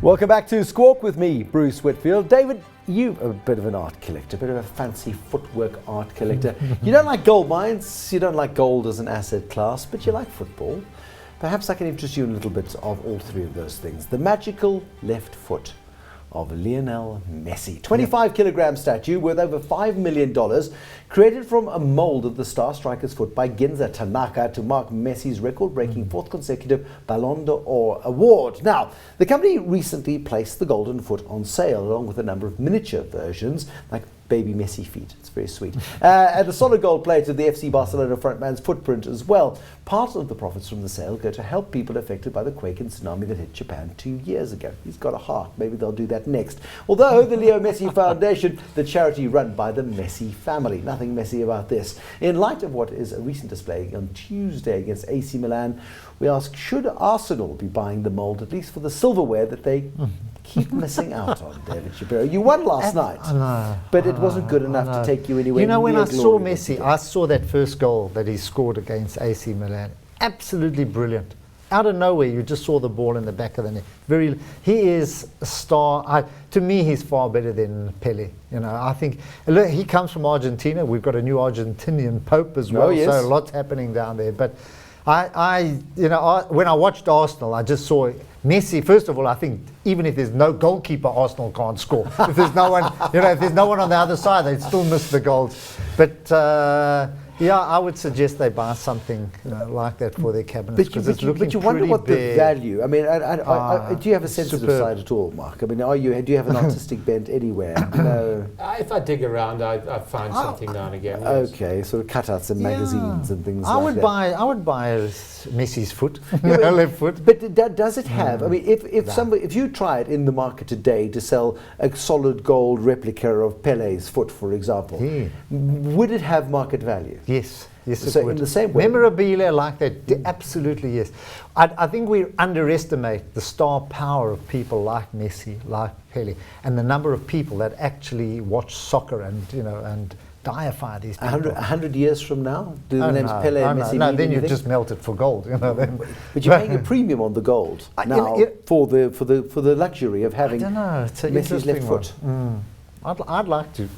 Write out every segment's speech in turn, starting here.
Welcome back to Squawk with me, Bruce Whitfield. David, you're a bit of an art collector, a bit of a fancy footwork art collector. You don't like gold mines, you don't like gold as an asset class, but you like football. Perhaps I can interest you in a little bit of all three of those things. The magical left foot of Lionel Messi. 25 kilogram statue worth over $5 million, created from a mould of the star striker's foot by Ginza Tanaka to mark Messi's record-breaking fourth consecutive Ballon d'Or award. Now, the company recently placed the golden foot on sale along with a number of miniature versions, like baby Messi feet. It's very sweet. And a solid gold plate of the FC Barcelona frontman's footprint as well. Part of the profits from the sale go to help people affected by the quake and tsunami that hit Japan 2 years ago. He's got a heart. Maybe they'll do that next. Although the Leo Messi Foundation, the charity run by the Messi family. Nothing messy about this. In light of what is a recent display on Tuesday against AC Milan, we ask, should Arsenal be buying the mould, at least for the silverware that they keep missing out on, David Shapiro? You won last night, but it wasn't good enough to take you anywhere. You know, when I saw glory. Messi, I saw that first goal that he scored against AC Milan. Absolutely brilliant. Out of nowhere, you just saw the ball in the back of the net. He is a star. To me, he's far better than Pele. You know, I think look, he comes from Argentina. We've got a new Argentinian pope as well, yes. So a lot's happening down there. But when I watched Arsenal, I just saw Messi. First of all, I think even if there's no goalkeeper, Arsenal can't score. If there's no one, if there's no one on the other side, they'd still miss the goals. But yeah, I would suggest they buy something like that for their cabinets, because it's looking But you wonder what bare. the value. I mean, do you have a sensitive side at all, Mark? I mean, do you have an artistic bent anywhere? No. If I dig around, I find something now and again. Yes. Okay, sort of cutouts in magazines and things I like would that. I would buy Messi's foot, left foot. But does it have? I mean, if you tried in the market today to sell a solid gold replica of Pele's foot, for example, would it have market value? Yes, it so would. In the same way, memorabilia like that, absolutely yes. I think we underestimate the star power of people like Messi, like Pele, and the number of people that actually watch soccer and deify these people. 100 years from now, do the names Pele and Messi no, mean then anything? you've just melted for gold. Then. But you're paying a premium on the gold now for the luxury of having Messi's left foot. I'd like to.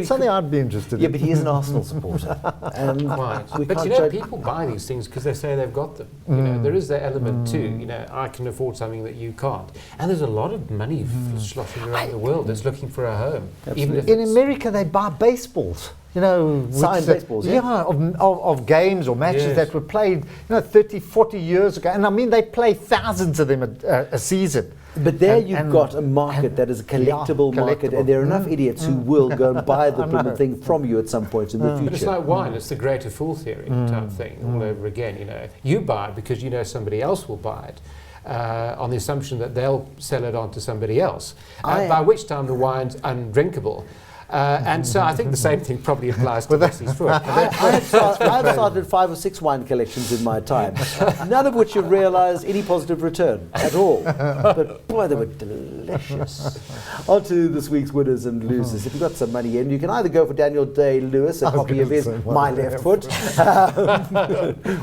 Something I'd be interested in. Yeah, but he is an Arsenal supporter. Right. But people buy these things because they say they've got them. You know, there is that element too. You know, I can afford something that you can't. And there's a lot of money sloshing around the world that's looking for a home. Even if in America, they buy baseballs. Signed baseballs, of games or matches that were played 30, 40 years ago. And I mean, they play thousands of them a season. But there you've got a market that is a collectible market, and there are enough idiots who will go and buy the blooming thing from you at some point in the future. But it's like wine, it's the greater fool theory type thing all over again. You buy it because you know somebody else will buy it. On the assumption that they'll sell it on to somebody else, by which time the wine's undrinkable. And so I think the same thing probably applies to Messi's foot. I've started 5 or 6 wine collections in my time, none of which have realised any positive return at all. But boy, they were delicious. On to this week's winners and losers. If you've got some money in, you can either go for Daniel Day-Lewis, a copy of his My Left Foot,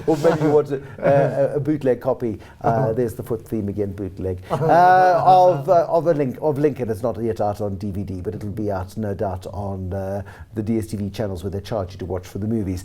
or maybe you want a bootleg copy. There's the foot theme again, bootleg, of Lincoln. It's not yet out on DVD, but it'll be out, no doubt, on the DSTV channels where they charge you to watch for the movies.